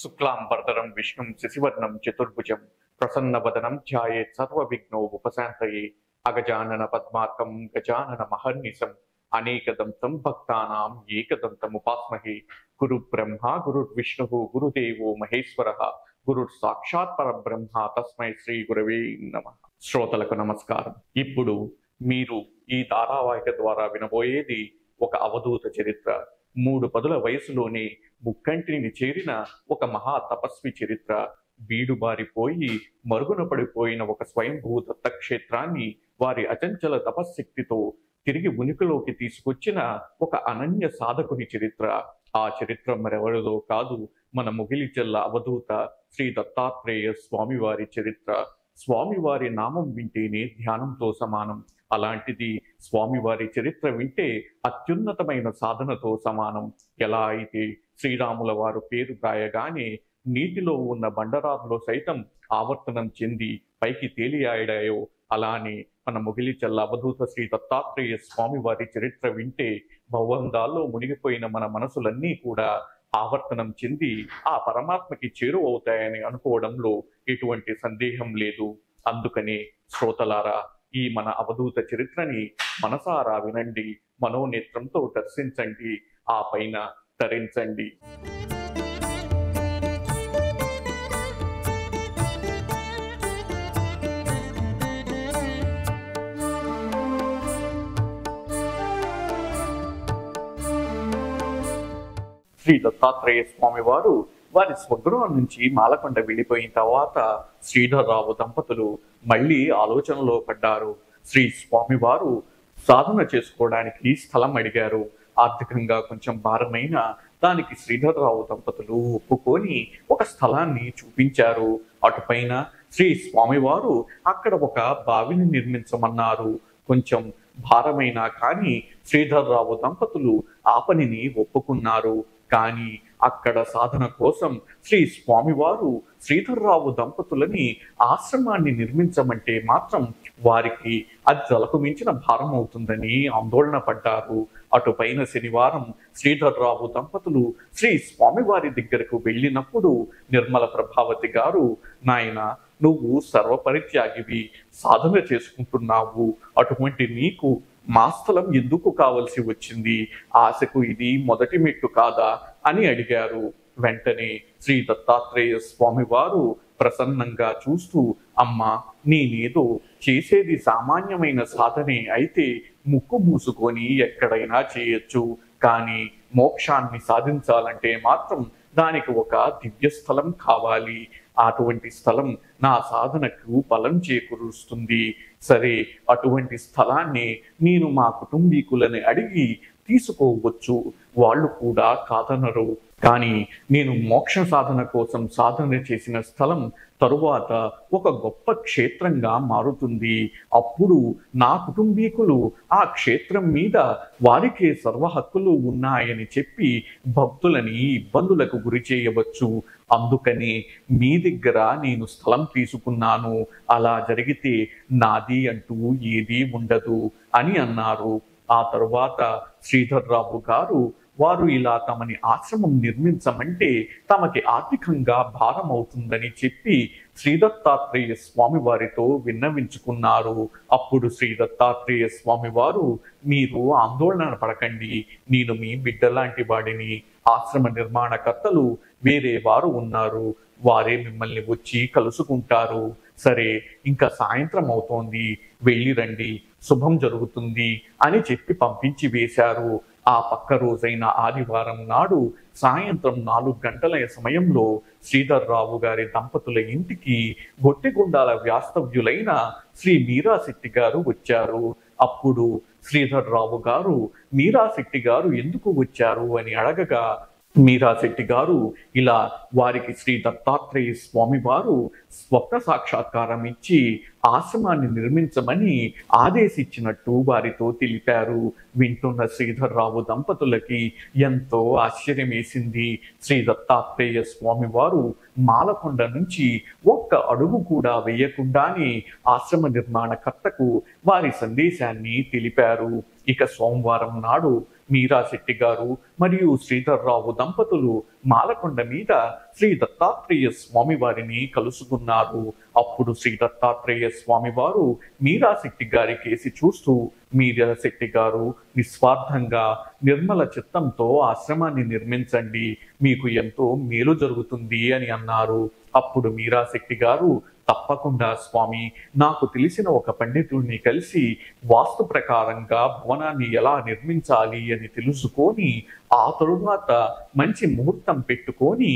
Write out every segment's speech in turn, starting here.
శుక్లాంబరధరం విష్ణుం శశివర్ణం చతుర్భుజం ప్రసన్నవదనం ధ్యాయేత్ సర్వవిఘ్నోపశాంతయే అగజానన పద్మార్కం గజానన మహర్నిశం అనేకదంతం భక్తానాం ఏకదంతముపాస్మహే గురు బ్రహ్మ గురుర్విష్ణు గురుదేవో మహేశ్వర గురు సాక్షాత్ పరబ్రహ్మ తస్మై శ్రీ గురవే నమః. శ్రోతలకు నమస్కారం. ఇప్పుడు మీరు ఈ ధారావాహిక ద్వారా వినబోయేది ఒక అవధూత చరిత్ర. 3 పదుల వయసులోనే ముక్కంటిని చేరిన ఒక మహా తపస్వి చరిత్ర. బీడుబారిపోయి మరుగున పడిపోయిన ఒక స్వయంభూ దత్తక్షేత్రాన్ని వారి అచంచల తపశ్శక్తితో తిరిగి ఉనికిలోకి తీసుకొచ్చిన ఒక అనన్య సాధకుని చరిత్ర. ఆ చరిత్ర మరెవరిదో కాదు, మన ముగిలిచెల్ల అవధూత శ్రీ దత్తాత్రేయ స్వామివారి చరిత్ర. స్వామివారి నామం వింటేనే ధ్యానంతో సమానం. అలాంటిది స్వామివారి చరిత్ర వింటే అత్యున్నతమైన సాధనతో సమానం. ఎలా అయితే శ్రీరాముల వారు పేరు రాయగానే నీటిలో ఉన్న బండరాల్లో సైతం ఆవర్తనం చెంది పైకి తేలియాడాయో, అలానే మన ముగిలిచెల్ల అవధూత శ్రీ దత్తాత్రేయ స్వామివారి చరిత్ర వింటే భవందాల్లో మునిగిపోయిన మన మనసులన్నీ కూడా ఆవర్తనం చెంది ఆ పరమాత్మకి చేరువవుతాయని అనుకోవడంలో ఎటువంటి సందేహం లేదు. అందుకనే శ్రోతలారా, ఈ మన అవధూత చరిత్రని మనసారా వినండి, మనోనేత్రంతో దర్శించండి, ఆ పైన తరించండి. శ్రీ దత్తాత్రేయ స్వామి వారు వారి స్వగృహం నుంచి మాలకొండ వెళ్ళిపోయిన తర్వాత శ్రీధర్రావు దంపతులు మళ్ళీ ఆలోచనలో పడ్డారు. శ్రీ స్వామివారు సాధన చేసుకోవడానికి స్థలం అడిగారు. ఆర్థికంగా కొంచెం భారమైన దానికి శ్రీధర్రావు దంపతులు ఒప్పుకొని ఒక స్థలాన్ని చూపించారు. అటుపైన శ్రీ స్వామివారు అక్కడ ఒక బావిని నిర్మించమన్నారు. కొంచెం భారమైన కానీ శ్రీధర్రావు దంపతులు ఆ పనిని ఒప్పుకున్నారు. కానీ అక్కడ సాధన కోసం శ్రీ స్వామివారు శ్రీధర్రావు దంపతులని ఆశ్రమాన్ని నిర్మించమంటే మాత్రం వారికి అది తలకు మించిన భారం అవుతుందని ఆందోళన పడ్డారు. అటుపైన శనివారం శ్రీధర్రావు దంపతులు శ్రీ స్వామివారి దగ్గరకు వెళ్ళినప్పుడు నిర్మల ప్రభావతి గారు, నాయన, నువ్వు సర్వపరిత్యాగివి, సాధన చేసుకుంటున్నావు, అటువంటి నీకు మా స్థలం ఎందుకు కావలసి వచ్చింది? ఆశకు ఇది మొదటి మెట్టు కాదా అని అడిగారు. వెంటనే శ్రీ దత్తాత్రేయ స్వామి వారు ప్రసన్నంగా చూస్తూ, అమ్మా, నేనేదో చేసేది సామాన్యమైన సాధనే అయితే ముక్కు మూసుకొని ఎక్కడైనా చేయొచ్చు, కానీ మోక్షాన్ని సాధించాలంటే మాత్రం దానికి ఒక దివ్య స్థలం కావాలి. అటువంటి స్థలం నా సాధనకు బలం చేకూరుస్తుంది. సరే, అటువంటి స్థలాన్ని నేను మా కుటుంబీకులని అడిగి తీసుకోవచ్చు, వాళ్ళు కూడా కాదనరు. కానీ నేను మోక్ష సాధన కోసం సాధన చేసిన స్థలం తరువాత ఒక గొప్ప క్షేత్రంగా మారుతుంది. అప్పుడు నా కుటుంబీకులు ఆ క్షేత్రం మీద వారికే సర్వ హక్కులు ఉన్నాయని చెప్పి భక్తులని ఇబ్బందులకు గురి చేయవచ్చు. అందుకని మీ దగ్గర నేను స్థలం తీసుకున్నాను. అలా జరిగితే నాది అంటూ ఏదీ ఉండదు అని అన్నారు. ఆ తరువాత శ్రీధర్రావు గారు వారు ఇలా తమని ఆశ్రమం నిర్మించమంటే తమకి ఆర్థికంగా భారం అవుతుందని చెప్పి శ్రీ దత్తాత్రేయ స్వామి వారితో విన్నవించుకున్నారు. అప్పుడు శ్రీ దత్తాత్రేయ స్వామి వారు, మీరు ఆందోళన పడకండి, నేను మీ బిడ్డలాంటి వాడిని, ఆశ్రమ నిర్మాణకర్తలు వేరే వారు ఉన్నారు, వారే మిమ్మల్ని వచ్చి కలుసుకుంటారు. సరే, ఇంకా సాయంత్రం అవుతోంది, వెళ్ళి రండి, శుభం జరుగుతుంది అని చెప్పి పంపించి వేశారు. ఆ పక్క రోజైన ఆదివారం నాడు సాయంత్రం 4 గంటల సమయంలో శ్రీధర్రావు గారి దంపతుల ఇంటికి గొట్టిగుండాల వ్యాస్తవ్యులైన శ్రీ మీరాశెట్టి గారు వచ్చారు. అప్పుడు శ్రీధర్రావు గారు మీరాశెట్టి గారు ఎందుకు వచ్చారు అని అడగగా, మీరాశెట్టి గారు ఇలా వారికి శ్రీ దత్తాత్రేయ స్వామి వారు స్వప్న సాక్షాత్కారం ఇచ్చి ఆశ్రమాన్ని నిర్మించమని ఆదేశించినట్టు వారితో తెలిపారు. వింటున్న శ్రీధర్రావు దంపతులకి ఎంతో ఆశ్చర్యం వేసింది. శ్రీ దత్తాత్రేయ స్వామి వారు మాలకొండ నుంచి ఒక్క అడుగు కూడా వేయకుండానే ఆశ్రమ నిర్మాణకర్తకు వారి సందేశాన్ని తెలిపారు. ఇక సోమవారం నాడు మీరాశెట్టి గారు మరియు శ్రీధర్రావు దంపతులు మాలకొండ మీద శ్రీ దత్తాత్రేయ స్వామి వారిని కలుసుకున్నారు. అప్పుడు శ్రీ దత్తాత్రేయ స్వామి వారు మీరాశెట్టి గారి కేసి చూస్తూ, మీరాశెట్టి గారు నిస్వార్థంగా నిర్మల చిత్తంతో ఆశ్రమాన్ని నిర్మించండి, మీకు ఎంతో మేలు జరుగుతుంది అని అన్నారు. అప్పుడు మీరాశెట్టి గారు, తప్పకుండా స్వామి, నాకు తెలిసిన ఒక పండితుడిని కలిసి వాస్తు ప్రకారంగా భవనాన్ని ఎలా నిర్మించాలి అని తెలుసుకొని ఆ తరువాత మంచి ముహూర్తం పెట్టుకొని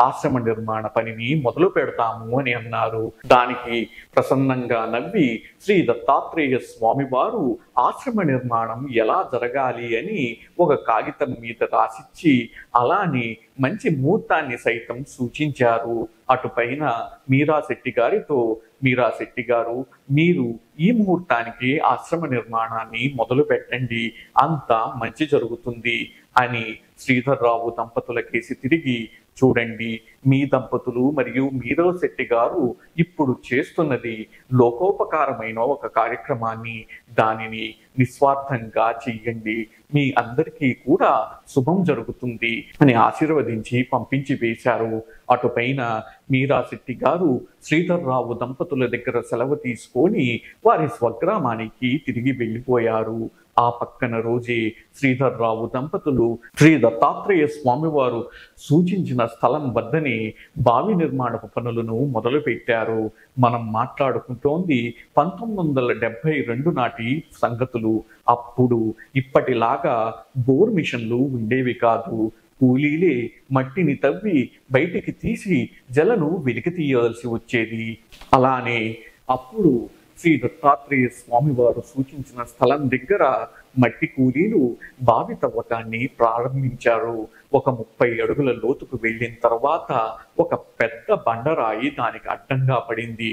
ఆశ్రమ నిర్మాణ పనిని మొదలు పెడతాము అని అన్నారు. దానికి ప్రసన్నంగా నవ్వి శ్రీ దత్తాత్రేయ స్వామి వారు ఆశ్రమ నిర్మాణం ఎలా జరగాలి అని ఒక కాగితం మీద రాసిచ్చి అలానే మంచి ముహూర్తాన్ని సైతం సూచించారు. అటుపైన మీరాశెట్టి గారితో, మీరాశెట్టి గారు, మీరు ఈ ముహూర్తానికి ఆశ్రమ నిర్మాణాన్ని మొదలు పెట్టండి, అంతా మంచి జరుగుతుంది అని శ్రీధర్రావు దంపతుల కేసి తిరిగి, చూడండి, మీ దంపతులు మరియు మీరాశెట్టి గారు ఇప్పుడు చేస్తున్నది లోకోపకారమైన ఒక కార్యక్రమాన్ని, దానిని నిస్వార్థంగా చెయ్యండి, మీ అందరికీ కూడా శుభం జరుగుతుంది అని ఆశీర్వదించి పంపించి వేశారు. అటుపైన మీరాశెట్టి గారు శ్రీధర్రావు దంపతుల దగ్గర సెలవు తీసుకొని వారి స్వగ్రామానికి తిరిగి వెళ్ళిపోయారు. ఆ పక్కన రోజే శ్రీధర్రావు దంపతులు శ్రీ దత్తాత్రేయ స్వామివారు సూచించిన స్థలం వద్దనే బావి నిర్మాణపు పనులను మొదలుపెట్టారు. మనం మాట్లాడుకుంటోంది 1972 నాటి సంగతులు. అప్పుడు ఇప్పటిలాగా బోర్ మిషన్లు ఉండేవి కాదు. కూలీలే మట్టిని తవ్వి బయటికి తీసి జలను వెలికి తీయవలసి వచ్చేది. అలానే అప్పుడు శ్రీ దత్తాత్రేయ స్వామి వారు సూచించిన స్థలం దగ్గర మట్టి కూలీలు బావి తవ్వకాన్ని ప్రారంభించారు. ఒక 30 అడుగుల లోతుకు వెళ్ళిన తర్వాత ఒక పెద్ద బండరాయి దానికి అడ్డంగా పడింది.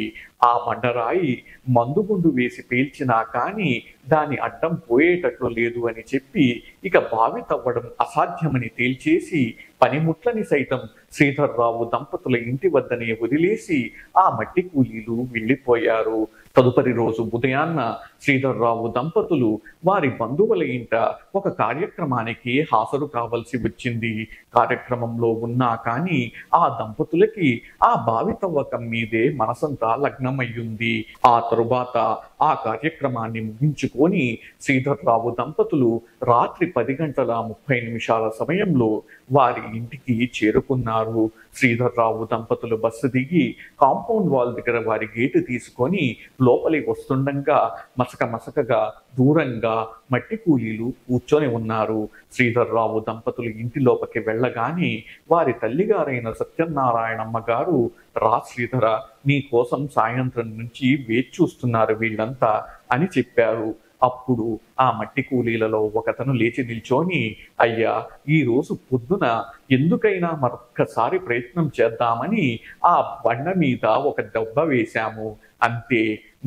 ఆ బండరాయి మందుగుండు వేసి పేల్చినా కానీ దాని అడ్డం పోయేటట్లు లేదు అని చెప్పి ఇక బావి తవ్వడం అసాధ్యమని తేల్చేసి పనిముట్లని సైతం శ్రీధర్రావు దంపతుల ఇంటి వద్దనే వదిలేసి ఆ మట్టి కూలీలు వెళ్ళిపోయారు. తదుపరి రోజు ఉదయాన్న శ్రీధర్రావు దంపతులు వారి బంధువుల ఇంట ఒక కార్యక్రమానికి హాజరు కావలసి వచ్చింది. కార్యక్రమంలో ఉన్నా కానీ ఆ దంపతులకి ఆ బావి తవ్వకం మీదే మనసంతా లగ్నమయ్యింది. ఆ తరువాత ఆ కార్యక్రమాన్ని ముగించుకొని శ్రీధర్రావు దంపతులు రాత్రి 10:30 సమయంలో వారి ఇంటికి చేరుకున్నారు. శ్రీధర్రావు దంపతులు బస్సు దిగి కాంపౌండ్ వాల్ దగ్గర వారి గేటు తీసుకొని లోపలి వస్తుండగా మసకగా దూరంగా మట్టి కూలీలు కూర్చొని ఉన్నారు. శ్రీధర్రావు దంపతులు ఇంటి లోపలికి వెళ్ళగానే వారి తల్లిగారైన సత్యనారాయణమ్మ గారు, రా శ్రీధర, నీ కోసం సాయంత్రం నుంచి వేచి చూస్తున్నారు వీళ్ళంతా అని చెప్పారు. అప్పుడు ఆ మట్టి కూలీలలో ఒకతను లేచి నిల్చొని, అయ్యా, ఈ రోజు పొద్దున ఎందుకైనా మరొక్కసారి ప్రయత్నం చేద్దామని ఆ బండ మీద ఒక దెబ్బ వేశాము, అంతే,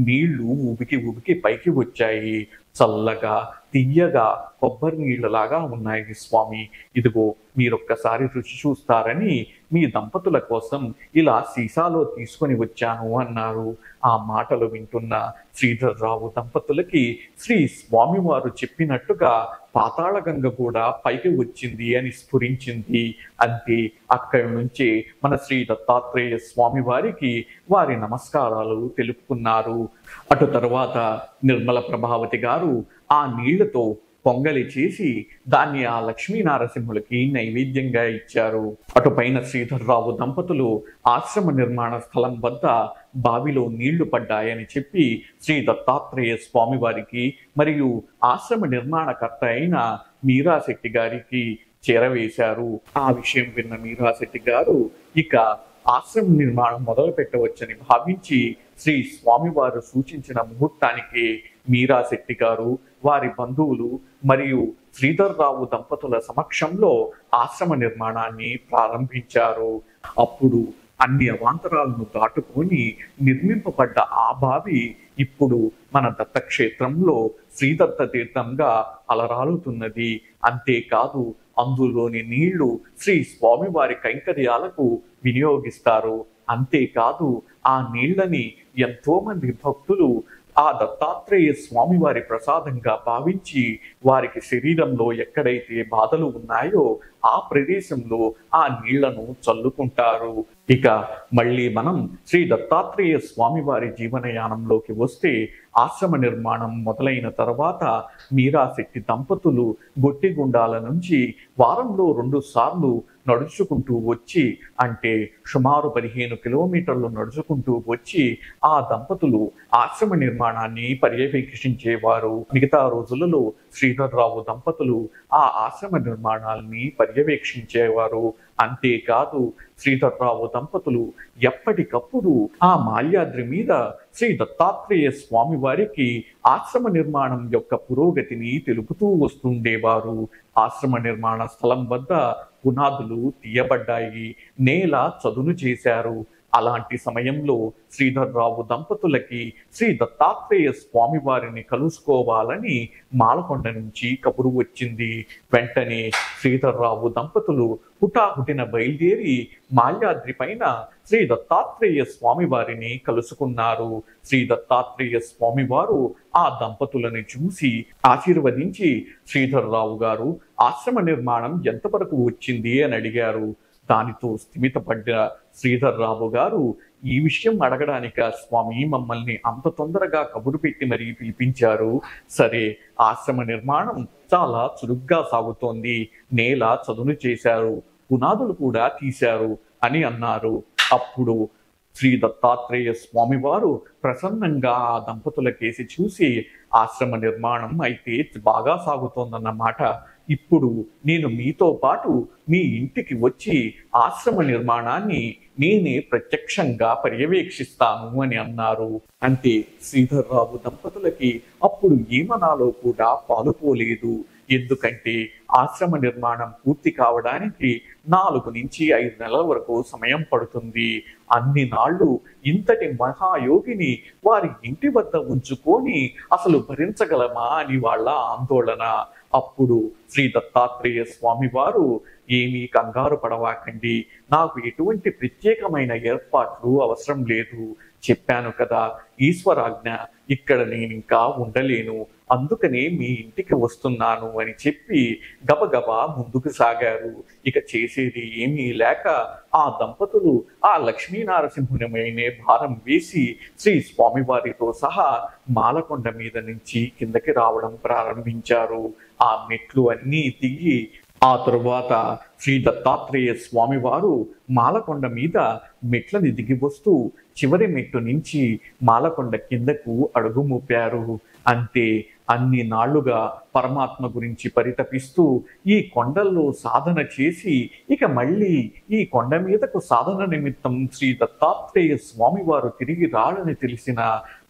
నీళ్లు ఉబికి పైకి వచ్చాయి, చల్లగా తియ్యగా కొబ్బరి నీళ్ళలాగా ఉన్నాయి స్వామి, ఇదిగో మీరొక్కసారి రుచి చూస్తారని మీ దంపతుల కోసం ఇలా సీసాలో తీసుకొని వచ్చాను అన్నారు. ఆ మాటలు వింటున్న శ్రీధర్రావు దంపతులకి శ్రీ స్వామివారు చెప్పినట్టుగా పాతాళగంగ కూడా పైకి వచ్చింది అని స్ఫురించింది. అంతే, అక్కడి నుంచి మన శ్రీ దత్తాత్రేయ స్వామి వారికి వారి నమస్కారాలు తెలుపుకున్నారు. అటు తరువాత నిర్మల ప్రభావతి గారు ఆ నీళ్లతో పొంగలి చేసి దాన్ని ఆ లక్ష్మీ నారసింహులకి నైవేద్యంగా ఇచ్చారు. అటుపైన శ్రీధర్రావు దంపతులు ఆశ్రమ నిర్మాణ స్థలం వద్ద బావిలో నీళ్లు పడ్డాయని చెప్పి శ్రీ దత్తాత్రేయ స్వామి వారికి మరియు ఆశ్రమ నిర్మాణకర్త అయిన మీరాశెట్టి గారికి చేరవేశారు. ఆ విషయం విన్న మీరాశెట్టి గారు ఇక ఆశ్రమ నిర్మాణం మొదలు పెట్టవచ్చని భావించి శ్రీ స్వామివారు సూచించిన ముహూర్తానికి మీరాశెట్టి గారు, వారి బంధువులు మరియు శ్రీధర్రావు దంపతుల సమక్షంలో ఆశ్రమ నిర్మాణాన్ని ప్రారంభించారు. అప్పుడు అన్ని అవాంతరాలను దాటుకొని నిర్మింపబడ్డ ఆ బావి ఇప్పుడు మన దత్తక్షేత్రంలో శ్రీదత్త తీర్థంగా అలరాలుతున్నది. అంతేకాదు, అందులోని నీళ్లు శ్రీ స్వామివారి కైంకర్యాలకు వినియోగిస్తారు. అంతేకాదు, ఆ నీళ్లని ఎంతో మంది భక్తులు ఆ దత్తాత్రేయ స్వామి వారి ప్రసాదంగా భావించి వారికి శరీరంలో ఎక్కడైతే బాధలు ఉన్నాయో ఆ ప్రదేశంలో ఆ నీళ్లను చల్లుకుంటారు. ఇక మళ్ళీ మనం శ్రీ దత్తాత్రేయ స్వామి వారి జీవనయానంలోకి వస్తే, ఆశ్రమ నిర్మాణం మొదలైన తర్వాత మీరాశెట్టి దంపతులు గొట్టిగుండాల నుంచి వారంలో 2 సార్లు నడుచుకుంటూ వచ్చి, అంటే సుమారు 15 కిలోమీటర్లు నడుచుకుంటూ వచ్చి ఆ దంపతులు ఆశ్రమ నిర్మాణాన్ని పర్యవేక్షించేవారు. మిగతా రోజులలో శ్రీధర్రావు దంపతులు ఆ ఆశ్రమ నిర్మాణాన్ని పర్యవేక్షించేవారు. అంతేకాదు శ్రీధర్రావు దంపతులు ఎప్పటికప్పుడు ఆ మాల్యాద్రి మీద శ్రీ దత్తాత్రేయ స్వామి వారికి ఆశ్రమ నిర్మాణం యొక్క పురోగతిని తెలుపుతూ వస్తుండేవారు. ఆశ్రమ నిర్మాణ స్థలం వద్ద పునాదులు తీయబడ్డాయి, నేల చదును చేశారు. అలాంటి సమయంలో శ్రీధర్రావు దంపతులకి శ్రీ దత్తాత్రేయ స్వామి వారిని కలుసుకోవాలని మాలకొండ నుంచి కబురు వచ్చింది. వెంటనే శ్రీధర్రావు దంపతులు హుటాహుటిన బయలుదేరి మాల్యాద్రి పైన శ్రీ దత్తాత్రేయ స్వామి వారిని కలుసుకున్నారు. శ్రీ దత్తాత్రేయ స్వామి వారు ఆ దంపతులను చూసి ఆశీర్వదించి, శ్రీధర్రావు గారు, ఆశ్రమ నిర్మాణం ఎంతవరకు వచ్చింది అని అడిగారు. దానితో స్థిమితపడ్డ శ్రీధర్రావు గారు, ఈ విషయం అడగడానిక స్వామి మమ్మల్ని అంత తొందరగా కబురు పెట్టి మరీ పిలిపించారు? సరే, ఆశ్రమ నిర్మాణం చాలా చురుగ్గా సాగుతోంది, నేల చదును చేశారు, పునాదులు కూడా తీశారు అని అన్నారు. అప్పుడు శ్రీ దత్తాత్రేయ స్వామి వారు ప్రసన్నంగా ఆ దంపతుల కేసి చూసి, ఆశ్రమ నిర్మాణం అయితే బాగా సాగుతోందన్నమాట. ఇప్పుడు నేను మీతో పాటు మీ ఇంటికి వచ్చి ఆశ్రమ నిర్మాణాన్ని నేనే ప్రత్యక్షంగా పర్యవేక్షిస్తాను అని అన్నారు. అంటే శ్రీధర్రావు దంపతులకి అప్పుడు ఏమనాలో కూడా పాలుపోలేదు. ఎందుకంటే ఆశ్రమ నిర్మాణం పూర్తి కావడానికి 4 నుంచి 5 నెలల వరకు సమయం పడుతుంది. అన్ని నాళ్ళు ఇంతటి మహాయోగిని వారి ఇంటి వద్ద ఉంచుకొని అసలు భరించగలమా అని వాళ్ళ ఆందోళన. అప్పుడు శ్రీ దత్తాత్రేయ స్వామి వారు, ఏమీ కంగారు పడవాకండి, నాకు ఎటువంటి ప్రత్యేకమైన ఏర్పాట్లు అవసరం లేదు. చెప్పాను కదా, ఈశ్వరాజ్ఞ, ఇక్కడ నేను ఇంకా ఉండలేను, అందుకనే మీ ఇంటికి వస్తున్నాను అని చెప్పి గబగబా ముందుకు సాగారు. ఇక చేసేది ఏమీ లేక ఆ దంపతులు ఆ లక్ష్మీనారసింహునిపైనే భారం వేసి శ్రీ స్వామివారితో సహా మాలకొండ మీద నుంచి కిందకి రావడం ప్రారంభించారు. ఆ మెట్లు అన్నీ దిగి ఆ తరువాత శ్రీ దత్తాత్రేయ స్వామి వారు మాలకొండ మీద మెట్లని దిగి వస్తూ చివరి మెట్టు నుంచి మాలకొండ కిందకు అడుగు మోపారు. అంతే, అన్ని నాళ్లుగా పరమాత్మ గురించి పరితపిస్తూ ఈ కొండల్లో సాధన చేసి ఇక మళ్ళీ ఈ కొండ మీదకు సాధన నిమిత్తం శ్రీ దత్తాత్రేయ స్వామి వారు తిరిగి రాడని తెలిసిన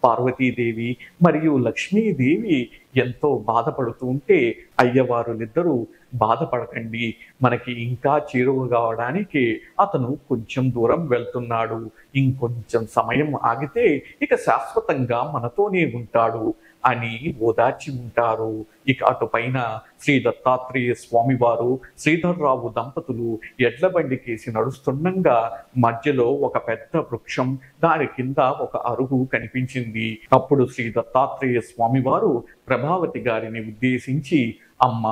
పార్వతీదేవి మరియు లక్ష్మీదేవి ఎంతో బాధపడుతూ ఉంటే, అయ్యవారులిద్దరూ బాధపడకండి, మనకి ఇంకా చేరువ కావడానికి అతను కొంచెం దూరం వెళ్తున్నాడు, ఇంకొంచెం సమయం ఆగితే ఇక శాశ్వతంగా మనతోనే ఉంటాడు అని ఓదార్చి ఉంటారు. ఇక అటుపైన శ్రీ దత్తాత్రేయ స్వామి వారు శ్రీధర్రావు దంపతులు ఎడ్ల బండి కేసి నడుస్తుండగా మధ్యలో ఒక పెద్ద వృక్షం, దాని కింద ఒక అరుగు కనిపించింది. అప్పుడు శ్రీ దత్తాత్రేయ స్వామి వారు ప్రభావతి గారిని ఉద్దేశించి, అమ్మ,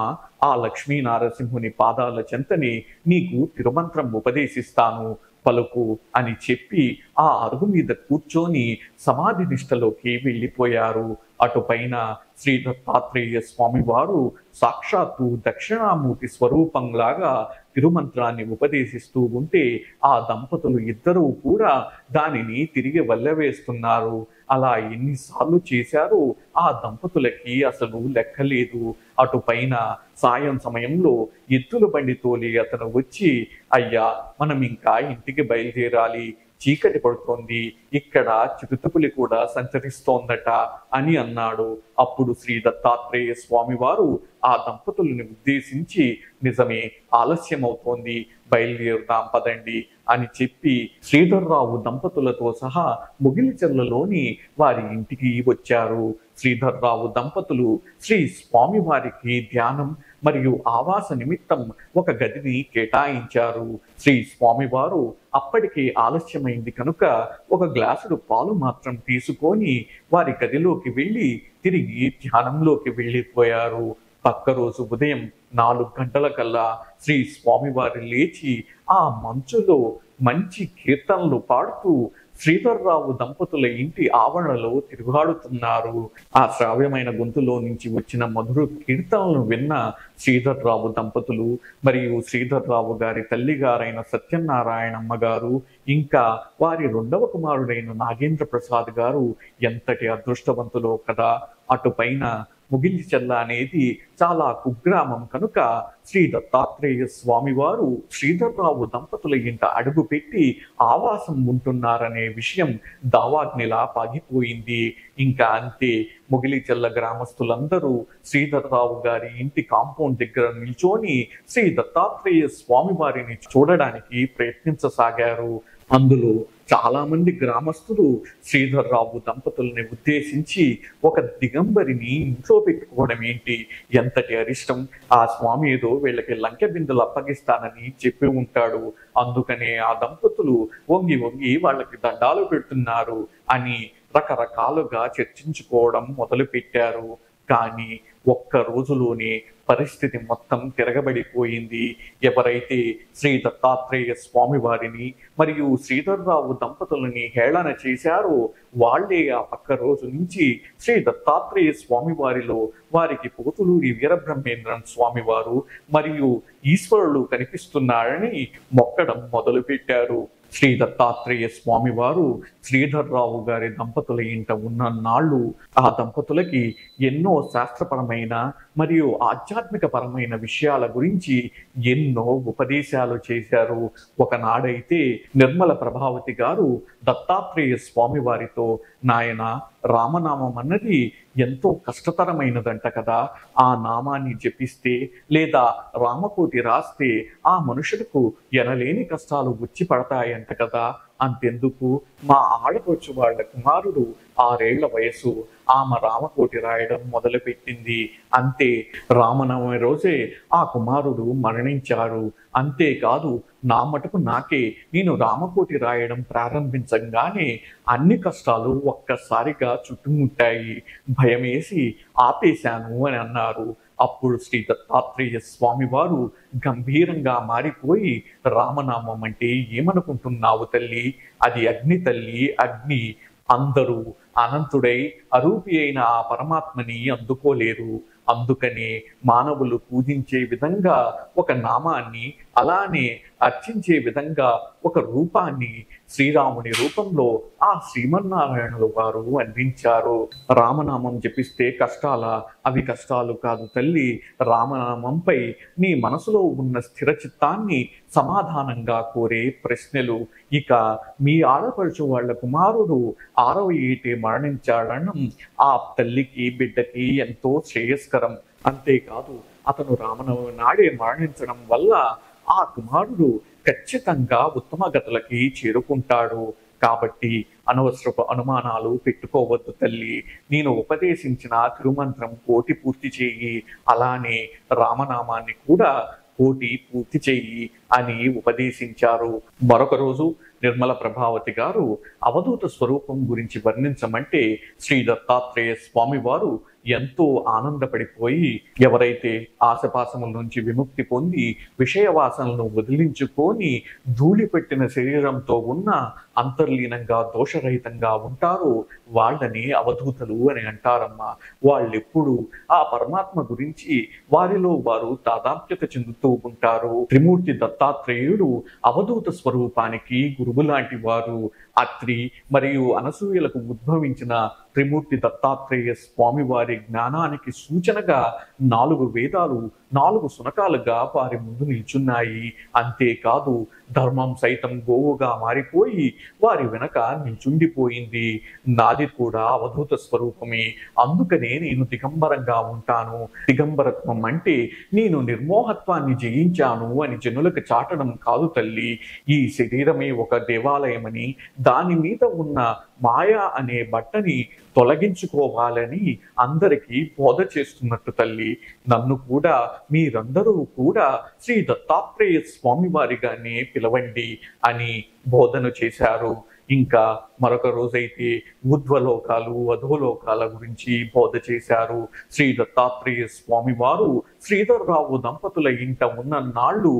ఆ లక్ష్మీ నారసింహుని పాదాల చెంతని నీకు తిరుమంత్రం ఉపదేశిస్తాను, పలుకు అని చెప్పి ఆ అరుగు మీద కూర్చొని సమాధి నిష్టలోకి వెళ్ళిపోయారు. అటుపైన శ్రీ దత్తాత్రేయ స్వామి వారు సాక్షాత్తు దక్షిణామూర్తి స్వరూపంలాగా తిరుమంత్రాన్ని ఉపదేశిస్తూ ఉంటే ఆ దంపతులు ఇద్దరూ కూడా దానిని తిరిగి వల్లవేస్తున్నారు. అలా ఎన్నిసార్లు చేశారో ఆ దంపతులకి అసలు లెక్కలేదు. అటుపైన సాయం సమయంలో ఎద్దుల బండి తోలి అతను వచ్చి, అయ్యా, మనం ఇంకా ఇంటికి బయలుదేరాలి, చీకటి పడుతోంది, ఇక్కడ చిరుతపులి కూడా సంచరిస్తోందట అని అన్నాడు. అప్పుడు శ్రీ దత్తాత్రేయ స్వామి వారు ఆ దంపతులను ఉద్దేశించి, నిజమే, ఆలస్యం అవుతోంది, బయలుదేరుదాం పదండి అని చెప్పి శ్రీధర్రావు దంపతులతో సహా ముగిలిచెర్లలోని వారి ఇంటికి వచ్చారు. శ్రీధర్రావు దంపతులు శ్రీ స్వామి వారికి ధ్యానం మరియు ఆవాస నిమిత్తం ఒక గదిని కేటాయించారు. శ్రీ స్వామివారు అప్పటికే ఆలస్యమైంది కనుక ఒక గ్లాసుడు పాలు మాత్రం తీసుకొని వారి గదిలోకి వెళ్ళి తిరిగి ధ్యానంలోకి వెళ్ళిపోయారు. పక్క రోజు ఉదయం 4 గంటలకల్లా శ్రీ స్వామివారు లేచి ఆ మంచులో మంచి కీర్తనలు పాడుతూ శ్రీధర్రావు దంపతుల ఇంటి ఆవరణలో తిరుగాడుతున్నారు. ఆ శ్రావ్యమైన గొంతులో నుంచి వచ్చిన మధుర కీర్తనలను విన్న శ్రీధర్రావు దంపతులు మరియు శ్రీధర్రావు గారి తల్లిగారైన సత్యనారాయణమ్మ గారు ఇంకా వారి 2వ కుమారుడైన నాగేంద్ర ప్రసాద్ గారు ఎంతటి అదృష్టవంతులో కదా. అటుపైన ముగిలిచెల్ల అనేది చాలా కుగ్రామం కనుక శ్రీ దత్తాత్రేయ స్వామివారు శ్రీధర్రావు దంపతుల ఇంట అడుగు పెట్టి ఆవాసం ఉంటున్నారనే విషయం దావాగ్నిలా పాగిపోయింది. ఇంకా అంతే, ముగిలిచెల్ల గ్రామస్తులందరూ శ్రీధర్రావు గారి ఇంటి కాంపౌండ్ దగ్గర నిల్చొని శ్రీ దత్తాత్రేయ స్వామివారిని చూడడానికి ప్రయత్నించసాగారు. అందులో చాలా మంది గ్రామస్తులు శ్రీధర్రావు దంపతుల్ని ఉద్దేశించి ఒక దిగంబరిని ఇంట్లో పెట్టుకోవడం ఏంటి, ఎంతటి అరిష్టం, ఆ స్వామి ఏదో వీళ్ళకి లంకె బిందులు అప్పగిస్తానని చెప్పి ఉంటాడు, అందుకనే ఆ దంపతులు వంగి వంగి వాళ్ళకి దండాలు పెడుతున్నారు అని రకరకాలుగా చర్చించుకోవడం మొదలుపెట్టారు. కానీ ఒక్క రోజులోనే పరిస్థితి మొత్తం తిరగబడిపోయింది. ఎవరైతే శ్రీ దత్తాత్రేయ స్వామి వారిని మరియు శ్రీధర్రావు దంపతులని హేళన చేశారో వాళ్లే ఆ పక్క రోజు నుంచి శ్రీ దత్తాత్రేయ స్వామి వారిలో వారికి పోతులూరి వీరబ్రహ్మేంద్రం స్వామి వారు మరియు ఈశ్వరుడు కనిపిస్తున్నారని మొక్కడం మొదలుపెట్టారు. శ్రీ దత్తాత్రేయ స్వామి వారు శ్రీధర్రావు గారి దంపతుల ఇంట ఉన్న నాళ్ళు ఆ దంపతులకి ఎన్నో శాస్త్రపరమైన మరియు ఆధ్యాత్మిక పరమైన విషయాల గురించి ఎన్నో ఉపదేశాలు చేశారు. ఒకనాడైతే నిర్మల ప్రభావతి గారు దత్తాత్రేయ స్వామి వారితో, నాయన, రామనామం అన్నది ఎంతో కష్టతరమైనదంట కదా, ఆ నామాన్ని జపిస్తే లేదా రామకోటి రాస్తే ఆ మనుషులకు ఎనలేని కష్టాలు వచ్చి పడతాయంట కదా, అంతెందుకు, మా ఆడపడుచు వాళ్ళ కుమారుడు 6 ఏళ్ల వయసు, ఆమె రామకోటి రాయడం మొదలుపెట్టింది. అంతే, రామనవమి రోజే ఆ కుమారుడు మరణించారు. అంతేకాదు, నా మటుకు నాకే నేను రామకోటి రాయడం ప్రారంభించగానే అన్ని కష్టాలు ఒక్కసారిగా చుట్టుముట్టాయి, భయమేసి ఆపేశాను అని అన్నారు. అప్పుడు శ్రీ దత్తాత్రేయ స్వామి వారు గంభీరంగా మారిపోయి, రామనామం అంటే ఏమనుకుంటున్నావు తల్లి, అది అగ్ని తల్లి, అగ్ని. అందరూ అనంతుడై అరూపి అయిన ఆ పరమాత్మని అందుకోలేరు. అందుకనే మానవులు పూజించే విధంగా ఒక నామాన్ని, అలానే అర్చించే విధంగా ఒక రూపాన్ని శ్రీరాముని రూపంలో ఆ శ్రీమన్నారాయణులు వారు అందించారు. రామనామం జపిస్తే కష్టాలా? అవి కష్టాలు కాదు తల్లి. రామనామంపై నీ మనసులో ఉన్న స్థిర చిత్తాన్ని సమాధానంగా కోరే ప్రశ్నలు. ఇక మీ ఆడపడుచు వాళ్ళ కుమారుడు 6వ ఏటే మరణించాడనం ఆ తల్లికి బిడ్డకి ఎంతో శ్రేయస్కరం. అంతేకాదు, అతను రామనవమి నాడే మరణించడం వల్ల ఆ కుమారుడు ఖచ్చితంగా ఉత్తమ గతులకి చేరుకుంటాడు. కాబట్టి అనవసరపు అనుమానాలు పెట్టుకోవద్దు తల్లి. నేను ఉపదేశించిన తిరుమంత్రం కోటి పూర్తి చేయి, అలానే రామనామాన్ని కూడా కోటి పూర్తి చెయ్యి అని ఉపదేశించారు. మరొక రోజు నిర్మల ప్రభావతి గారు అవధూత స్వరూపం గురించి వర్ణించమంటే శ్రీ దత్తాత్రేయ స్వామి వారు ఎంతో ఆనందపడిపోయి, ఎవరైతే ఆశపాసముల నుంచి విముక్తి పొంది విషయవాసనలను వదిలించుకొని ధూళిపెట్టిన శరీరంతో ఉన్న అంతర్లీనంగా దోషరహితంగా ఉంటారో వాళ్ళని అవధూతలు అని అంటారమ్మా. వాళ్ళెప్పుడు ఆ పరమాత్మ గురించి వారిలో వారు తాదాత్మ్యత చెందుతూ ఉంటారు. త్రిమూర్తి దత్తాత్రేయుడు అవధూత స్వరూపానికి గురువు లాంటి వారు. అత్రి మరియు అనసూయలకు ఉద్భవించిన త్రిమూర్తి దత్తాత్రేయ స్వామి వారి జ్ఞానానికి సూచనగా 4 వేదాలు 4 శునకాలుగా వారి ముందు నిల్చున్నాయి. అంతేకాదు, ధర్మం సైతం గోవుగా మారిపోయి వారి వెనక నిల్చుండిపోయింది. నాది కూడా అవధూత స్వరూపమే, అందుకనే నేను దిగంబరంగా ఉంటాను. దిగంబరత్వం అంటే నేను నిర్మోహత్వాన్ని జయించాను అని జనులకు చాటడం కాదు తల్లి. ఈ శరీరమే ఒక దేవాలయమని, దాని మీద ఉన్న మాయా అనే బట్టని తొలగించుకోవాలని అందరికీ బోధ చేస్తున్నట్టు తల్లి, నన్ను కూడా మీరందరూ కూడా శ్రీ దత్తాత్రేయ స్వామి వారిగానే పిలవండి అని బోధన చేశారు. ఇంకా మరొక రోజైతే ఊర్ధ్వలోకాలు అధోలోకాల గురించి బోధ చేశారు. శ్రీ దత్తాత్రేయ స్వామి వారు శ్రీధర్రావు దంపతుల ఇంట ఉన్న నాళ్ళు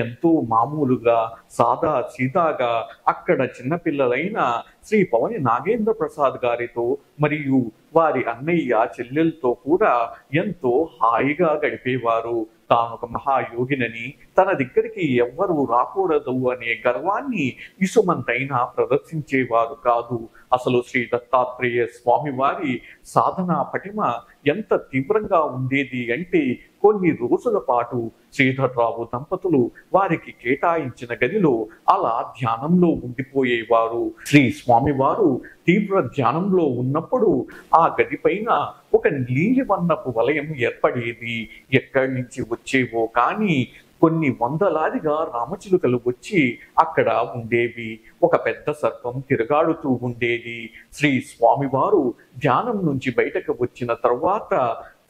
ఎంతో మామూలుగా సాదా సీదాగా అక్కడ చిన్నపిల్లలైన శ్రీ పవని నాగేంద్ర ప్రసాద్ గారితో మరియు వారి అన్నయ్య చెల్లెలతో కూడా ఎంతో హాయిగా గడిపేవారు. తాను ఒక మహాయోగినని, తన దగ్గరికి ఎవ్వరూ రాకూడదు అనే గర్వాన్ని ఇసుమంతైనా ప్రదర్శించేవారు కాదు. అసలు శ్రీ దత్తాత్రేయ స్వామి వారి సాధనా పటిమ ఎంత తీవ్రంగా ఉండేది అంటే కొన్ని రోజుల పాటు శ్రీధర్రావు దంపతులు వారికి కేటాయించిన గదిలో అలా ధ్యానంలో ఉండిపోయేవారు. శ్రీ స్వామివారు తీవ్ర ధ్యానంలో ఉన్నప్పుడు ఆ గది పైన ఒక నీలివర్ణపు వలయం ఏర్పడేది. ఎక్కడి నుంచి వచ్చేవో కానీ కొన్ని వందలాదిగా రామచిలుకలు వచ్చి అక్కడ ఉండేవి. ఒక పెద్ద సర్పం తిరగాడుతూ ఉండేది. శ్రీ స్వామివారు ధ్యానం నుంచి బయటకు వచ్చిన తర్వాత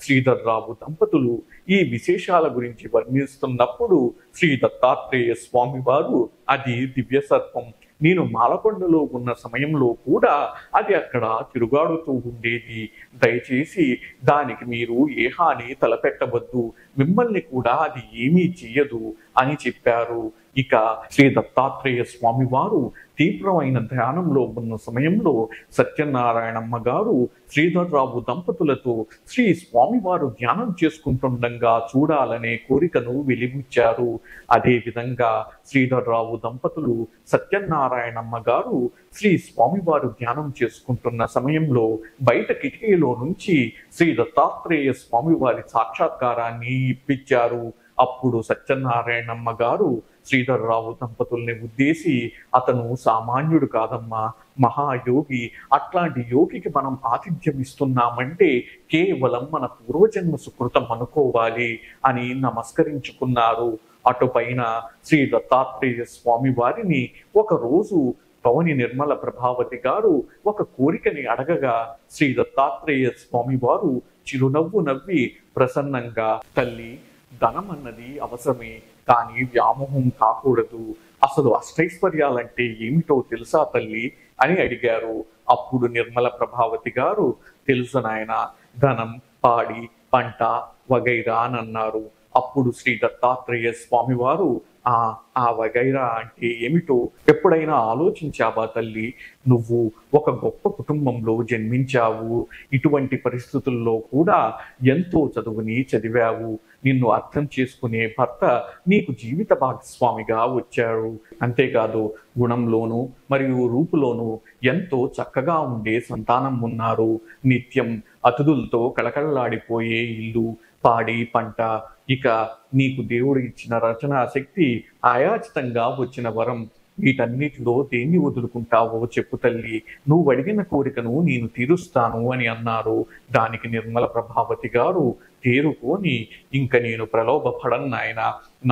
శ్రీధర్రావు దంపతులు ఈ విశేషాల గురించి వర్ణిస్తున్నప్పుడు శ్రీ దత్తాత్రేయ స్వామి వారు, అది దివ్య సర్పం, నేను మాలకొండలో ఉన్న సమయంలో కూడా అది అక్కడ తిరుగాడుతూ ఉండేది. దయచేసి దానికి మీరు ఏ హాని తలపెట్టవద్దు, మిమ్మల్ని కూడా అది ఏమీ చెయ్యదు అని చెప్పారు. ఇక శ్రీ దత్తాత్రేయ స్వామి వారు తీవ్రమైన ధ్యానంలో ఉన్న సమయంలో సత్యనారాయణమ్మ గారు శ్రీధర్రావు దంపతులతో శ్రీ స్వామివారు ధ్యానం చేసుకుంటుండగా చూడాలనే కోరికను వెలిబుచ్చారు. అదేవిధంగా శ్రీధర్రావు దంపతులు సత్యనారాయణమ్మ గారు శ్రీ స్వామివారు ధ్యానం చేసుకుంటున్న సమయంలో బయట కిటికీలో నుంచి శ్రీ దత్తాత్రేయ స్వామివారి సాక్షాత్కారాన్ని ఇప్పించారు. అప్పుడు సత్యనారాయణమ్మ గారు శ్రీధర్రావు దంపతుల్ని ఉద్దేశి, అతను సామాన్యుడు కాదమ్మా, మహాయోగి. అట్లాంటి యోగికి మనం ఆతిథ్యం ఇస్తున్నామంటే కేవలం మన పూర్వజన్మ సుకృతం అనుకోవాలి అని నమస్కరించుకున్నారు. అటుపైన శ్రీ దత్తాత్రేయ స్వామి వారిని ఒకరోజు పవని నిర్మల ప్రభావతి గారు ఒక కోరికని అడగగా శ్రీ దత్తాత్రేయ స్వామి వారు చిరునవ్వు నవ్వి ప్రసన్నంగా, తల్లి, ధనం అన్నది అవసరమే, కానీ వ్యామోహం కాకూడదు. అసలు అష్టైశ్వర్యాలంటే ఏమిటో తెలుసా తల్లి అని అడిగారు. అప్పుడు నిర్మల ప్రభావతి గారు, తెలుసు నాయన, ధనం, పాడి, పంట వగైరా అని అన్నారు. అప్పుడు శ్రీ దత్తాత్రేయ స్వామి వారు, ఆ వగైరా అంటే ఏమిటో ఎప్పుడైనా ఆలోచించావా తల్లి? నువ్వు ఒక గొప్ప కుటుంబంలో జన్మించావు, ఇటువంటి పరిస్థితుల్లో కూడా ఎంతో చదువుని చదివావు, నిన్ను అర్థం చేసుకునే భర్త నీకు జీవిత భాగస్వామిగా వచ్చారు. అంతేకాదు గుణంలోనూ మరియు రూపులోనూ ఎంతో చక్కగా ఉండే సంతానం ఉన్నారు. నిత్యం అతిథులతో కళకళలాడిపోయే ఇల్లు, పాడి, పంట, ఇక నీకు దేవుడు ఇచ్చిన రచనా శక్తి, ఆయాచితంగా వచ్చిన వరం, వీటన్నిటిలో దేన్ని వదులుకుంటావో చెప్పు తల్లి, నువ్వు అడిగిన కోరికను నేను తీరుస్తాను అని అన్నారు. దానికి నిర్మల ప్రభావతి గారు తేరుకొని, ఇంక నేను ప్రలోభపడను నాయన,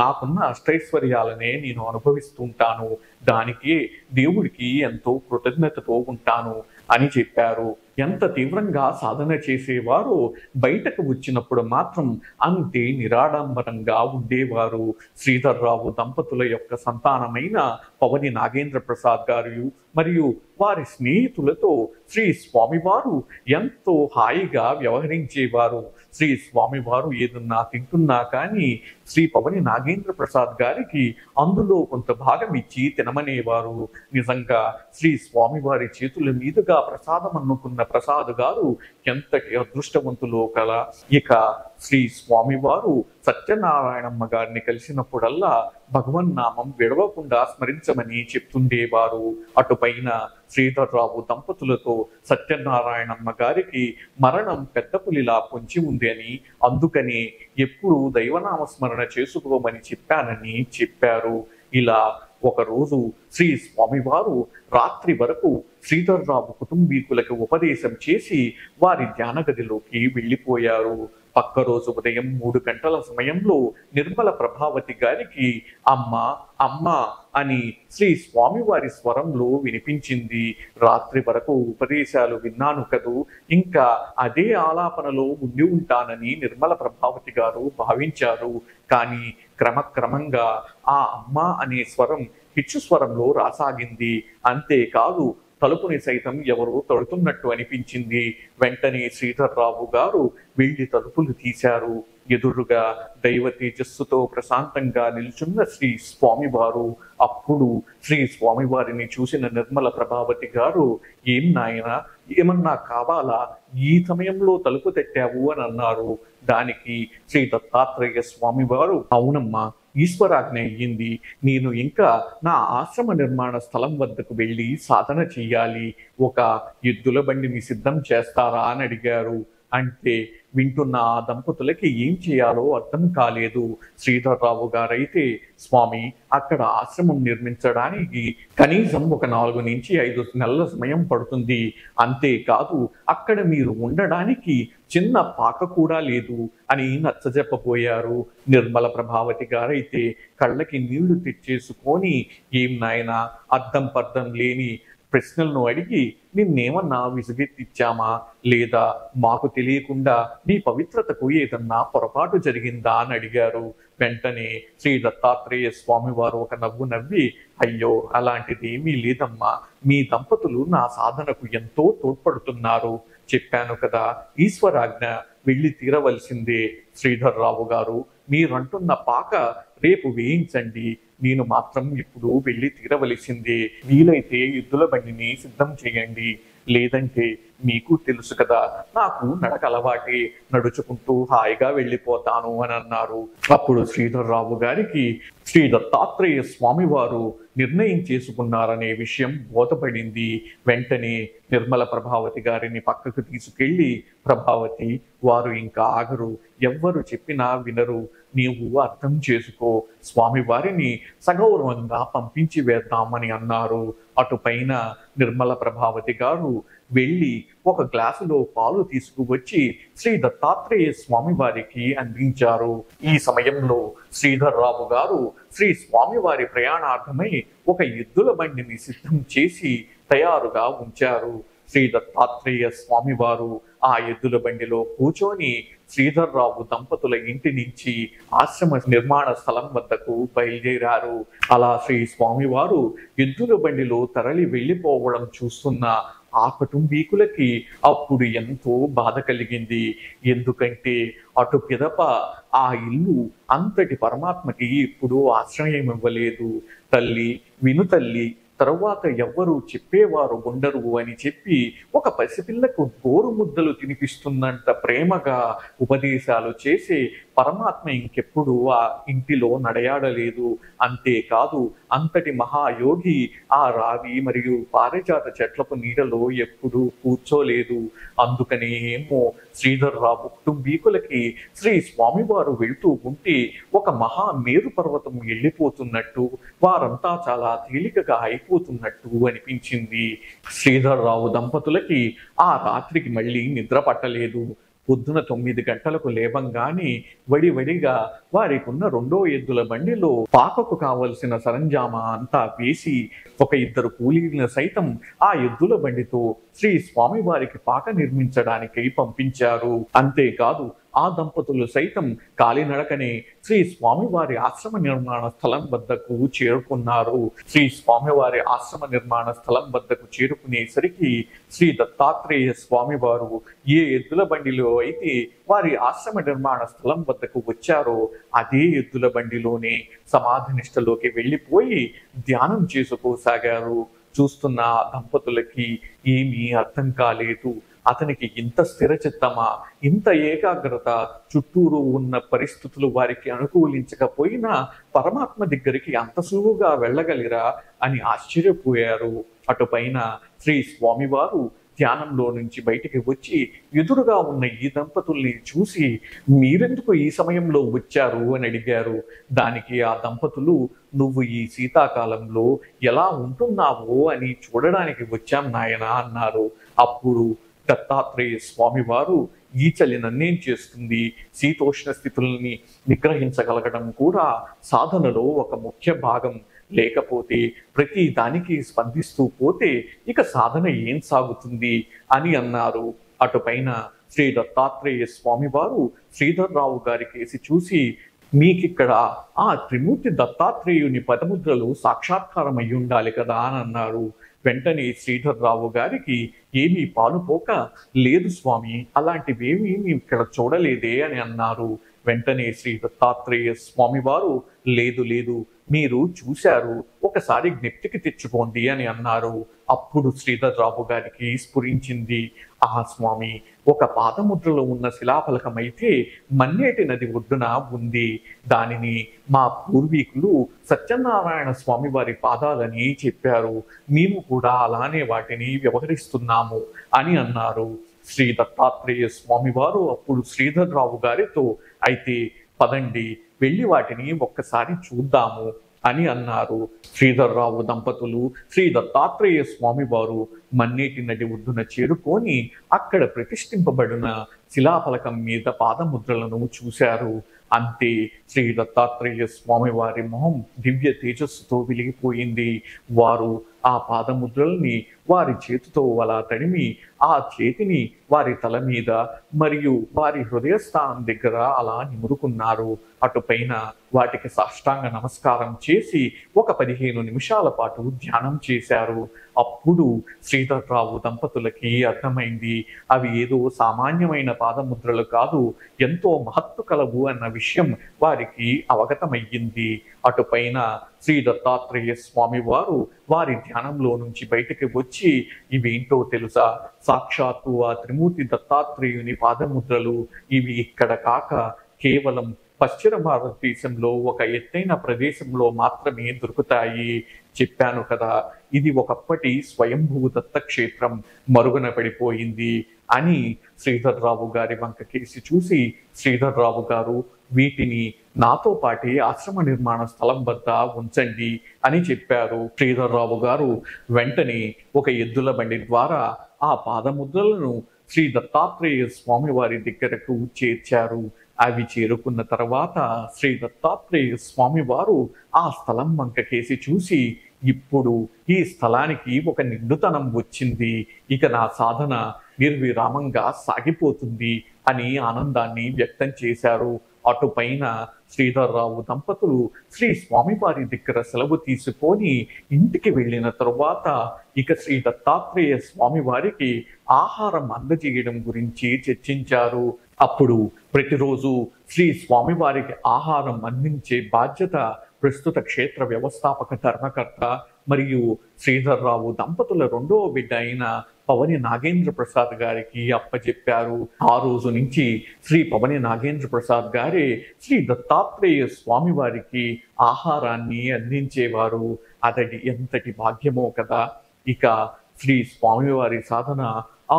నాకున్న అష్టైశ్వర్యాలనే నేను అనుభవిస్తుంటాను, దానికి దేవుడికి ఎంతో కృతజ్ఞతతో ఉంటాను అని చెప్పారు. ఎంత తీవ్రంగా సాధన చేసేవారో బయటకు వచ్చినప్పుడు మాత్రం అంతే నిరాడంబరంగా ఉండేవారు. శ్రీధర్రావు దంపతుల యొక్క సంతానమైన పవని నాగేంద్ర ప్రసాద్ గారు మరియు వారి స్నేహితులతో శ్రీ స్వామివారు ఎంతో హాయిగా వ్యవహరించేవారు. శ్రీ స్వామివారు ఏదన్నా తింటున్నా కానీ శ్రీ పవని నాగేంద్ర ప్రసాద్ గారికి అందులో కొంత భాగం ఇచ్చి తినమనేవారు. నిజంగా శ్రీ స్వామివారి చేతుల మీదుగా ప్రసాదం అనుకున్న ప్రసాద్ గారు ఎంతటి అదృష్టవంతులో కల. ఇక శ్రీ స్వామివారు సత్యనారాయణమ్మ గారిని కలిసినప్పుడల్లా భగవన్నామం విడవకుండా స్మరించమని చెప్తుండేవారు. అటుపైన శ్రీధర్రావు దంపతులతో సత్యనారాయణమ్మ గారికి మరణం పెద్ద పులిలా పొంచి ఉంది అని, అందుకని ఎప్పుడు దైవనామస్మరణ చేసుకోమని చెప్పానని చెప్పారు. ఇలా ఒకరోజు శ్రీ స్వామివారు రాత్రి వరకు శ్రీధర్రావు కుటుంబీకులకు ఉపదేశం చేసి వారి ధ్యాన గదిలోకి వెళ్ళిపోయారు. పక్క రోజు ఉదయం 3 గంటల సమయంలో నిర్మల ప్రభావతి గారికి అమ్మ అమ్మ అని శ్రీ స్వామివారి స్వరంలో వినిపించింది. రాత్రి వరకు ఉపదేశాలు విన్నాను కదూ, ఇంకా అదే ఆలాపనలో ఉండి ఉంటానని నిర్మల ప్రభావతి గారు భావించారు. కానీ క్రమక్రమంగా ఆ అమ్మ అనే స్వరం పిచ్చు స్వరంలో రాసాగింది. అంతేకాదు తలుపుని సైతం ఎవరో తడుతున్నట్టు అనిపించింది. వెంటనే శ్రీధర్రావు గారు వెళ్ళి తలుపులు తీశారు. ఎదురుగా దైవ తేజస్సుతో ప్రశాంతంగా నిల్చున్న శ్రీ స్వామివారు. అప్పుడు శ్రీ స్వామివారిని చూసిన నిర్మల ప్రభావతి గారు, ఏం నాయనా, ఏమన్నా కావాలా, ఈ సమయంలో తలుపు తట్టావు అని అన్నారు. దానికి శ్రీ దత్తాత్రేయ స్వామివారు, అవునమ్మా, ఈశ్వరాజ్ఞ అయ్యింది. నేను ఇంకా నా ఆశ్రమ నిర్మాణ స్థలం వద్దకు వెళ్ళి సాధన చెయ్యాలి. ఒక ఎద్దుల బండిని సిద్ధం చేస్తారా అని అడిగారు. అంటే వింటున్న ఆ దంపతులకి ఏం చేయాలో అర్థం కాలేదు. శ్రీధర్రావు గారైతే, స్వామి, అక్కడ ఆశ్రమం నిర్మించడానికి కనీసం ఒక 4 నుంచి 5 నెలల సమయం పడుతుంది. అంతేకాదు అక్కడ మీరు ఉండడానికి చిన్న పాక కూడా లేదు అని నచ్చజెప్పబోయారు. నిర్మల ప్రభావతి గారైతే కళ్ళకి నీళ్లు తెచ్చేసుకొని, ఏం నాయనా, అర్థం పర్థం లేని ప్రశ్నలను అడిగి నిన్నేమన్నా విసుగెత్తిచ్చామా, లేదా మాకు తెలియకుండా నీ పవిత్రతకు ఏదన్నా పొరపాటు జరిగిందా అని అడిగారు. వెంటనే శ్రీ దత్తాత్రేయ స్వామివారు ఒక నవ్వు నవ్వి, అయ్యో, అలాంటిది ఏమీ లేదమ్మా, మీ దంపతులు నా సాధనకు ఎంతో తోడ్పడుతున్నారు. చెప్పాను కదా, ఈశ్వరాజ్ఞ, వెళ్ళి తీరవలసిందే. శ్రీధర్రావు గారు, మీరంటున్న పాక రేపు వేయించండి, నేను మాత్రం ఇప్పుడు వెళ్ళి తీరవలసిందే. వీలైతే ఎద్దుల బండిని సిద్ధం చేయండి, లేదంటే మీకు తెలుసు కదా, నాకు నడక అలవాటే, నడుచుకుంటూ హాయిగా వెళ్ళిపోతాను అని అన్నారు. అప్పుడు శ్రీధర్రావు గారికి శ్రీ దత్తాత్రేయ స్వామివారు నిర్ణయం చేసుకున్నారనే విషయం బోధపడింది. వెంటనే నిర్మల ప్రభావతి గారిని పక్కకు తీసుకెళ్లి, ప్రభావతి, వారు ఇంకా ఆగరు, ఎవ్వరు చెప్పినా వినరు, నీవు అర్థం చేసుకో, స్వామివారిని సగౌరవంగా పంపించి వేద్దామని అన్నారు. అటుపైన నిర్మల ప్రభావతి గారు వెళ్ళి ఒక గ్లాసులో పాలు తీసుకువచ్చి శ్రీ దత్తాత్రేయ స్వామివారికి అందించారు. ఈ సమయంలో శ్రీధర్రావు గారు శ్రీ స్వామివారి ప్రయాణార్థమై ఒక ఎద్దుల బండిని సిద్ధం చేసి తయారుగా ఉంచారు. శ్రీ దత్తాత్రేయ స్వామివారు ఆ ఎద్దుల బండిలో కూర్చొని శ్రీధర్రావు దంపతుల ఇంటి నుంచి ఆశ్రమ నిర్మాణ స్థలం వద్దకు బయలుదేరారు. అలా శ్రీ స్వామివారు ఎద్దుల బండిలో తరలి వెళ్ళిపోవడం చూస్తున్న ఆ కుటుంబీకులకి అప్పుడు ఎంతో బాధ కలిగింది. ఎందుకంటే అటు పిదప ఆ ఇల్లు అంతటి పరమాత్మకి ఇప్పుడు ఆశ్రయం ఇవ్వలేదు. తల్లి, విను తల్లి, తరువాత ఎవ్వరూ చెప్పేవారు ఉండరు అని చెప్పి ఒక పసిపిల్లకు గోరు ముద్దలు తినిపిస్తున్నంత ప్రేమగా ఉపదేశాలు చేసే పరమాత్మ ఇంకెప్పుడు ఆ ఇంటిలో నడయాడలేదు. అంతేకాదు అంతటి మహాయోగి ఆ రావి మరియు పారిజాత చెట్లపు నీడలో ఎప్పుడూ కూర్చోలేదు. అందుకనే ఏమో శ్రీధర్రావు కుటుంబీకులకి శ్రీ స్వామివారు వెళ్తూ ఉంటే ఒక మహా మేరు పర్వతం వెళ్ళిపోతున్నట్టు, వారంతా చాలా తేలికగా అయిపోతున్నట్టు అనిపించింది. శ్రీధర్రావు దంపతులకి ఆ రాత్రికి మళ్ళీ నిద్ర పట్టలేదు. పొద్దున 9 గంటలకు లేవంగానే వడివడిగా వారికున్న 2వ ఎద్దుల బండిలో పాకకు కావలసిన సరంజామా అంతా వేసి ఒక 2 కూలీలను సైతం ఆ ఎద్దుల బండితో శ్రీ స్వామివారికి పాక నిర్మించడానికై పంపించారు. అంతేకాదు ఆ దంపతులు సైతం కాలినడకనే శ్రీ స్వామివారి ఆశ్రమ నిర్మాణ స్థలం వద్దకు చేరుకున్నారు. శ్రీ స్వామివారి ఆశ్రమ నిర్మాణ స్థలం వద్దకు చేరుకునేసరికి శ్రీ దత్తాత్రేయ స్వామివారు ఏ ఎద్దుల బండిలో అయితే వారి ఆశ్రమ నిర్మాణ స్థలం వద్దకు వచ్చారో అదే ఎద్దుల బండిలోనే సమాధి నిష్టలోకి వెళ్ళిపోయి ధ్యానం చేసుకోసాగారు. చూస్తున్న దంపతులకి ఏమీ అర్థం కాలేదు. అతనికి ఇంత స్థిరచిత్తమా, ఇంత ఏకాగ్రత, చుట్టూరు ఉన్న పరిస్థితులు వారికి అనుకూలించకపోయినా పరమాత్మ దగ్గరికి అంత సులువుగా వెళ్ళగలిరా అని ఆశ్చర్యపోయారు. అటుపైన శ్రీ స్వామివారు ధ్యానంలో నుంచి బయటికి వచ్చి ఎదురుగా ఉన్న ఈ దంపతుల్ని చూసి, మీరెందుకు ఈ సమయంలో వచ్చారు అని అడిగారు. దానికి ఆ దంపతులు, నువ్వు ఈ శీతాకాలంలో ఎలా ఉంటున్నావో అని చూడడానికి వచ్చాం నాయనా అన్నారు. అప్పుడు దత్తాత్రేయ స్వామివారు ఈ చలి నన్నేం చేస్తుంది, శీతోష్ణ స్థితుల్ని నిగ్రహించగలగడం కూడా సాధనలో ఒక ముఖ్య భాగం. లేకపోతే ప్రతి దానికి స్పందిస్తూ పోతే ఇక సాధన ఏం సాగుతుంది అని అన్నారు. అటుపైన శ్రీ దత్తాత్రేయ స్వామి వారు శ్రీధర్రావు గారి కేసి చూసి, మీకిక్కడ ఆ త్రిమూర్తి దత్తాత్రేయుని పదముద్రలు సాక్షాత్కారం అయి ఉండాలి కదా అని అన్నారు. వెంటనే శ్రీధర్రావు గారికి ఏమీ పాలుపోక, లేదు స్వామి, అలాంటివేమీ మేము ఇక్కడ చూడలేదే అని అన్నారు. వెంటనే శ్రీ దత్తాత్రేయ స్వామి వారు, లేదు లేదు, మీరు చూశారు, ఒకసారి జ్ఞప్తికి తెచ్చుకోండి అని అన్నారు. అప్పుడు శ్రీధర్రావు గారికి స్ఫురించింది, ఆ స్వామి, ఒక పాదముద్రలో ఉన్న శిలాఫలకం అయితే మన్నేటి నది ఒడ్డున ఉంది. దానిని మా పూర్వీకులు సత్యనారాయణ స్వామి వారి పాదాలని చెప్పారు. మేము కూడా అలానే వాటిని వ్యవహరిస్తున్నాము అని అన్నారు. శ్రీ దత్తాత్రేయ స్వామి వారు అప్పుడు శ్రీధర్రావు గారితో, అయితే పదండి, వెళ్ళి వాటిని ఒక్కసారి చూద్దాము అని అన్నారు. శ్రీధర్రావు దంపతులు శ్రీ దత్తాత్రేయ స్వామి వారు మన్నేటి నది ఒడ్డున చేరుకొని అక్కడ ప్రతిష్ఠింపబడిన శిలాఫలకం మీద పాదముద్రలను చూశారు. అంతే, శ్రీ దత్తాత్రేయ స్వామి వారి మొహం దివ్య తేజస్సుతో వెలిగిపోయింది. వారు ఆ పాదముద్రల్ని వారి చేతితో అలా తడిమి ఆ చేతిని వారి తల మీద మరియు వారి హృదయస్థానం దగ్గర అలా నిమురుకున్నారు. అటుపైన వాటికి సాష్టాంగ నమస్కారం చేసి ఒక 15 నిమిషాల పాటు ధ్యానం చేశారు. అప్పుడు శ్రీధర్రావు దంపతులకి అర్థమైంది, అవి ఏదో సామాన్యమైన పాదముద్రలు కాదు, ఎంతో మహత్తు కలవు అన్న విషయం వారికి అవగతమయ్యింది. అటుపైన శ్రీ దత్తాత్రేయ స్వామి వారు వారి ధ్యానంలో నుంచి బయటకు వచ్చి, ఇవేంటో తెలుసా, సాక్షాత్తు ఆ త్రిమూర్తి దత్తాత్రేయుని పాదముద్రలు, ఇవి ఇక్కడ కాక కేవలం పశ్చిమ భారతదేశంలో ఒక ఎత్తైన ప్రదేశంలో మాత్రమే దొరుకుతాయి. చెప్పాను కదా, ఇది ఒకప్పటి స్వయంభూ దత్తక్షేత్రం మరుగున పడిపోయింది అని శ్రీధర్రావు గారి వంక కేసి చూసి, శ్రీధర్రావు గారు, వీటిని నాతో పాటి ఆశ్రమ నిర్మాణ స్థలం వద్ద ఉంచండి అని చెప్పారు. శ్రీధర్రావు గారు వెంటనే ఒక ఎద్దుల బండి ద్వారా ఆ పాదముద్రలను శ్రీ దత్తాత్రేయ స్వామి వారి దగ్గరకు చేర్చారు. అవి చేరుకున్న తర్వాత శ్రీ దత్తాత్రేయ స్వామి వారు ఆ స్థలం వంక కేసి చూసి, ఇప్పుడు ఈ స్థలానికి ఒక నిండుతనం వచ్చింది, ఇక నా సాధన నిర్విరామంగా సాగిపోతుంది అని ఆనందాన్ని వ్యక్తం చేశారు. అటుపైన శ్రీధర్రావు దంపతులు శ్రీ స్వామివారి దగ్గర సెలవు తీసుకొని ఇంటికి వెళ్ళిన తరువాత ఇక శ్రీ దత్తాత్రేయ స్వామి వారికి ఆహారం అందజేయడం గురించి చర్చించారు. అప్పుడు ప్రతిరోజు శ్రీ స్వామివారికి ఆహారం అందించే బాధ్యత ప్రస్తుత క్షేత్ర వ్యవస్థాపక ధర్మకర్త మరియు శ్రీధర్రావు దంపతుల రెండవ బిడ్డ అయిన పవని నాగేంద్ర ప్రసాద్ గారికి అప్పచెప్పారు. ఆ రోజు నుంచి శ్రీ పవని నాగేంద్ర ప్రసాద్ గారే శ్రీ దత్తాత్రేయ స్వామి వారికి ఆహారాన్ని అందించేవారు. అతడి ఎంతటి భాగ్యమో కదా. ఇక శ్రీ స్వామివారి సాధన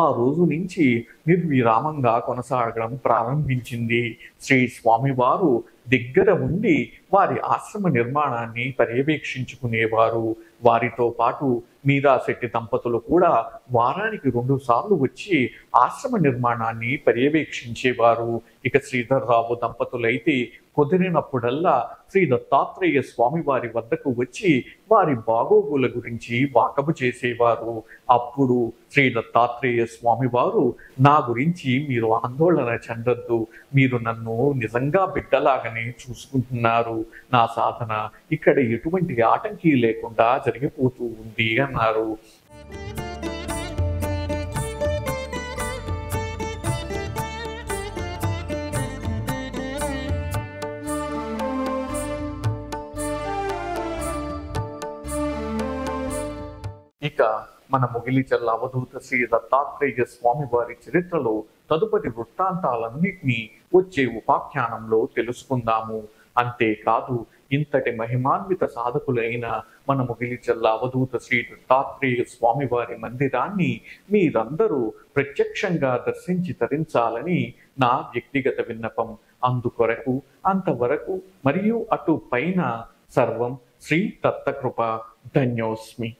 ఆ రోజు నుంచి నిర్విరామంగా కొనసాగడం ప్రారంభించింది. శ్రీ స్వామివారు దగ్గర ఉండి వారి ఆశ్రమ నిర్మాణాన్ని పర్యవేక్షించుకునేవారు. వారితో పాటు మీరాశెట్టి దంపతులు కూడా వారానికి 2 సార్లు వచ్చి ఆశ్రమ నిర్మాణాన్ని పర్యవేక్షించేవారు. ఇక శ్రీధర్రావు దంపతులైతే కుదిరినప్పుడల్లా శ్రీ దత్తాత్రేయ స్వామి వారి వద్దకు వచ్చి వారి బాగోగుల గురించి వాకబు చేసేవారు. అప్పుడు శ్రీ దత్తాత్రేయ స్వామి వారు, నా గురించి మీరు ఆందోళన చెందొద్దు, మీరు నన్ను నిజంగా బిడ్డలాగానే చూసుకుంటున్నారు, నా సాధన ఇక్కడ ఎటువంటి ఆటంకీ లేకుండా జరిగిపోతూ ఉంది అన్నారు. ఇక మన ముగిలిచల్ల అవధూత శ్రీ దత్తాత్రేయ స్వామి వారి చరిత్రలో తదుపరి వృత్తాంతాలన్నింటినీ వచ్చే ఉపాఖ్యానంలో తెలుసుకుందాము. అంతేకాదు, ఇంతటి మహిమాన్విత సాధకులైన మన ముగిలిచల్ల అవధూత శ్రీ దత్తాత్రేయ స్వామి వారి మందిరాన్ని మీరందరూ ప్రత్యక్షంగా దర్శించి తరించాలని నా వ్యక్తిగత విన్నపం. అందుకొరకు అంతవరకు మరియు అటు పైన సర్వం శ్రీ దత్తకృప. ధన్యోస్మి.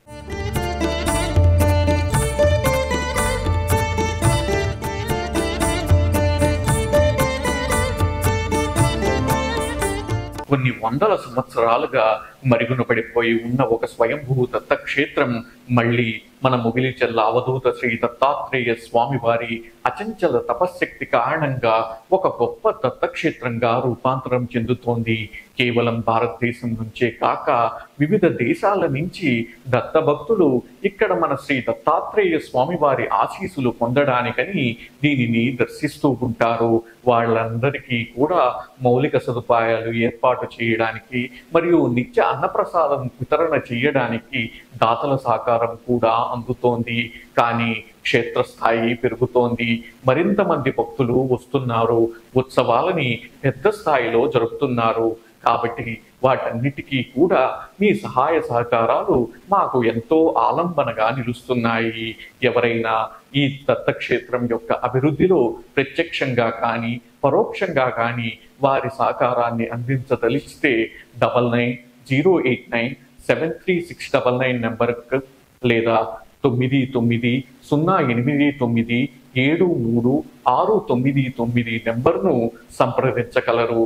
కొన్ని వందల సంవత్సరాలుగా మరుగున పడిపోయి ఉన్న ఒక స్వయంభూ దత్తక్షేత్రం మళ్ళీ మన మొగిలిచెల్ల అవధూత శ్రీ దత్తాత్రేయ స్వామి వారి అచంచల తపశ్శక్తి కారణంగా ఒక గొప్ప దత్తక్షేత్రంగా రూపాంతరం చెందుతోంది. కేవలం భారతదేశం నుంచే కాక వివిధ దేశాల నుంచి దత్త భక్తులు ఇక్కడ మన శ్రీ దత్తాత్రేయ స్వామి వారి ఆశీస్సులు పొందడానికని దీనిని దర్శిస్తూ ఉంటారు. వాళ్ళందరికీ కూడా మౌలిక సదుపాయాలు ఏర్పాటు చేయడానికి మరియు నిత్య అన్నప్రసాదం వితరణ చేయడానికి దాతల సహకారం కూడా అందుతోంది. కానీ క్షేత్రస్థాయి పెరుగుతోంది, మరింత మంది భక్తులు వస్తున్నారు, ఉత్సవాలని పెద్ద స్థాయిలో జరుపుతున్నారు. కాబట్టి వాటన్నిటికీ కూడా మీ సహాయ సహకారాలు మాకు ఎంతో ఆలంబనగా నిలుస్తున్నాయి. ఎవరైనా ఈ దత్తక్షేత్రం యొక్క అభివృద్ధిలో ప్రత్యక్షంగా కానీ పరోక్షంగా కానీ వారి సహకారాన్ని అందించదలిస్తే 9908973699 నెంబర్కు లేదా 9908973699 నెంబర్ను సంప్రదించగలరు.